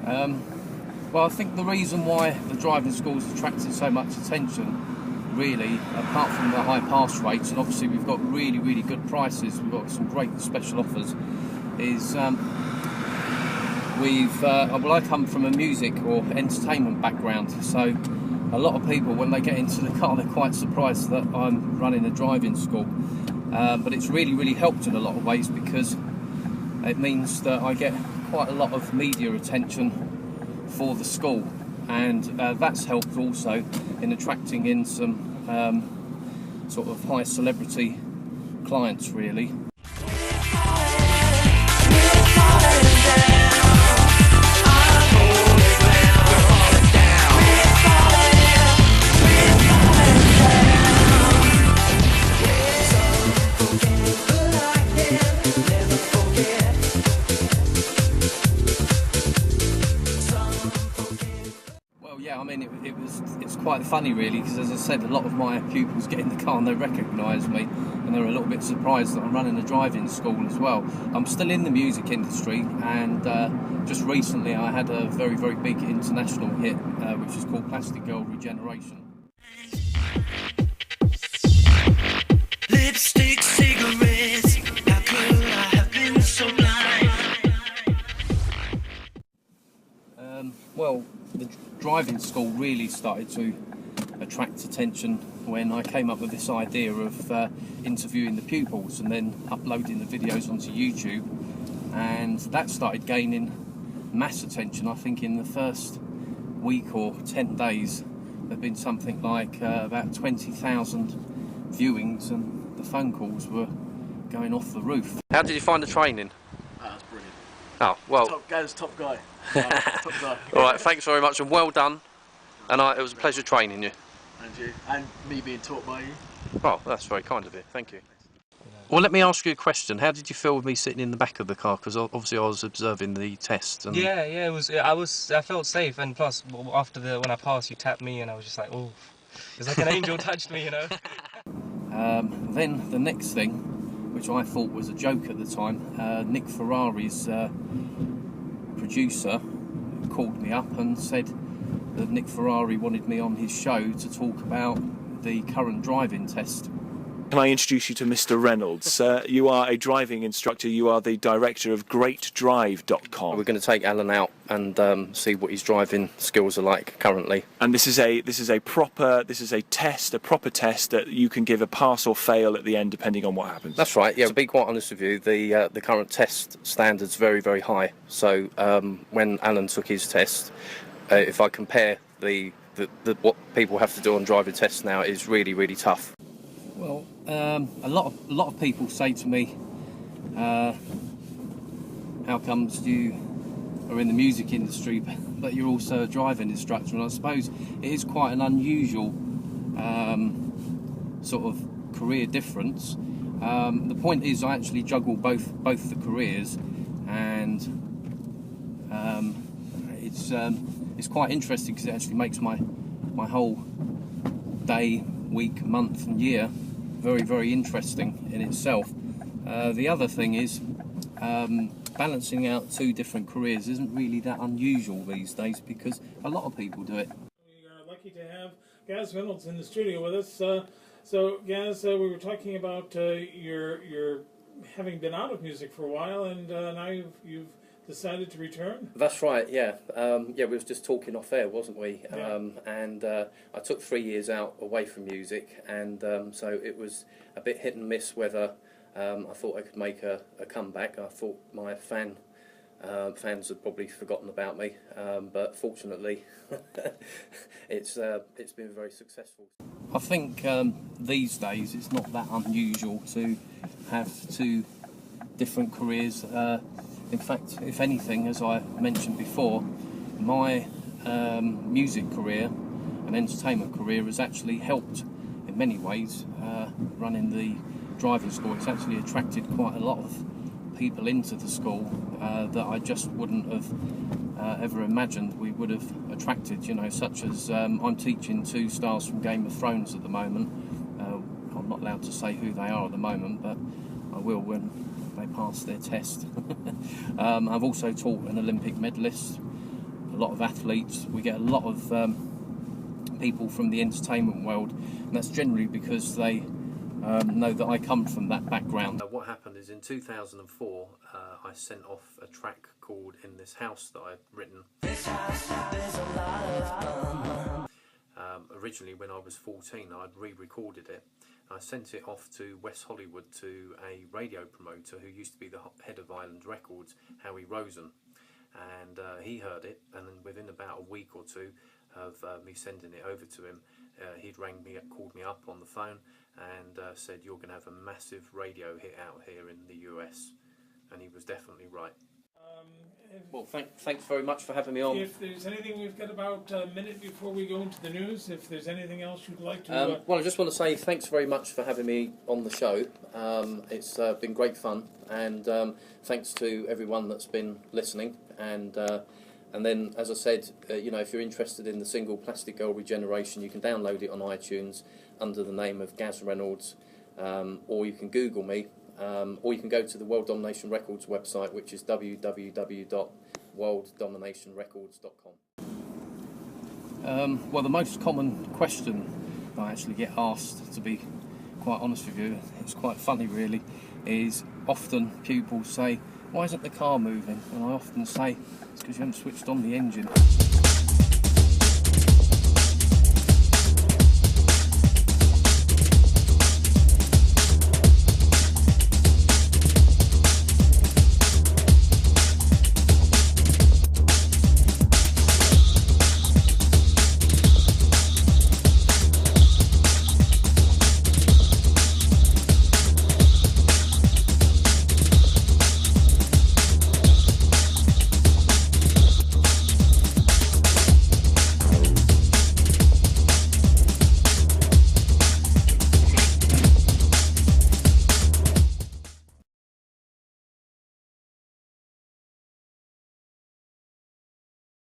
Well, I think the reason why the driving school's attracted so much attention, really, apart from the high pass rates, and obviously we've got really, really good prices, we've got some great special offers, is well, I come from a music or entertainment background, so a lot of people, when they get into the car, they're quite surprised that I'm running a driving school. But it's really, really helped in a lot of ways, because it means that I get quite a lot of media attention for the school, and that's helped also in attracting in some sort of high celebrity clients, really. I mean, it's quite funny, really, because, as I said, a lot of my pupils get in the car and they recognise me, and they're a little bit surprised that I'm running a driving school as well. I'm still in the music industry, and just recently I had a very, very big international hit, which is called Plastic Girl Regeneration. Lipstick, cigarettes, how could I have been so blind? Well, the driving school really started to attract attention when I came up with this idea of interviewing the pupils and then uploading the videos onto YouTube, and that started gaining mass attention. I think in the first week or 10 days there have been something like about 20,000 viewings, and the phone calls were going off the roof. How did you find the training? That's brilliant. Oh, well... Top guy. Top guy. Alright, thanks very much and well done. And it was a pleasure training you. And you. And me being taught by you. Oh, that's very kind of you. Thank you. Well, let me ask you a question. How did you feel with me sitting in the back of the car? Because obviously I was observing the test. And... Yeah, it was. I felt safe, and plus, after when I passed, you tapped me, and I was just like, oh, it's like an angel touched me, you know. Then the next thing, which I thought was a joke at the time, Nick Ferrari's producer called me up and said that Nick Ferrari wanted me on his show to talk about the current driving test. Can I introduce you to Mr. Reynolds? You are a driving instructor. You are the director of GR8Drive.com. We're going to take Alan out and see what his driving skills are like currently. And this is a proper test that you can give a pass or fail at the end depending on what happens. That's right. Yeah. To be quite honest with you, the current test standard's very, very high. So when Alan took his test, if I compare what people have to do on driving tests now, is really, really tough. Well, a lot of people say to me, how comes you are in the music industry but you're also a driving instructor? And I suppose it is quite an unusual sort of career difference. The point is, I actually juggle both the careers, and it's quite interesting because it actually makes my whole day, week, month and year very, very interesting in itself. The other thing is, balancing out two different careers isn't really that unusual these days, because a lot of people do it. We are lucky to have Gaz Reynolds in the studio with us. So Gaz, we were talking about your having been out of music for a while, and now you've decided to return? That's right, yeah. We was just talking off air, wasn't we? Yeah. And I took 3 years out away from music, and so it was a bit hit and miss whether I thought I could make a comeback. I thought my fans had probably forgotten about me, but fortunately it's been very successful. I think these days it's not that unusual to have two different careers. In fact, if anything, as I mentioned before, my music career and entertainment career has actually helped in many ways. Running the driving school, it's actually attracted quite a lot of people into the school that I just wouldn't have ever imagined we would have attracted, you know, such as I'm teaching 2 stars from Game of Thrones at the moment. I'm not allowed to say who they are at the moment, but I will when they pass their test. I've also taught an Olympic medalist, lot of athletes, we get a lot of people from the entertainment world, and that's generally because they know that I come from that background. What happened is in 2004 I sent off a track called In This House that I'd written. Originally when I was 14 I'd re-recorded it. I sent it off to West Hollywood to a radio promoter who used to be the head of Island Records, Howie Rosen, and he heard it, and then within about a week or two of me sending it over to him, he'd called me up on the phone and said, "You're going to have a massive radio hit out here in the US," and he was definitely right. Well, thanks very much for having me on. If there's anything, we've got about a minute before we go into the news. If there's anything else you'd like to... Well, I just want to say thanks very much for having me on the show. It's been great fun, and thanks to everyone that's been listening. And then, as I said, you know, if you're interested in the single Plastic Girl Regeneration, you can download it on iTunes under the name of Gaz Reynolds, or you can Google me. Or you can go to the World Domination Records website, which is www.worlddomination.records.com. Well, the most common question I actually get asked, to be quite honest with you, it's quite funny really, is often people say, "Why isn't the car moving?" And I often say, "It's because you haven't switched on the engine."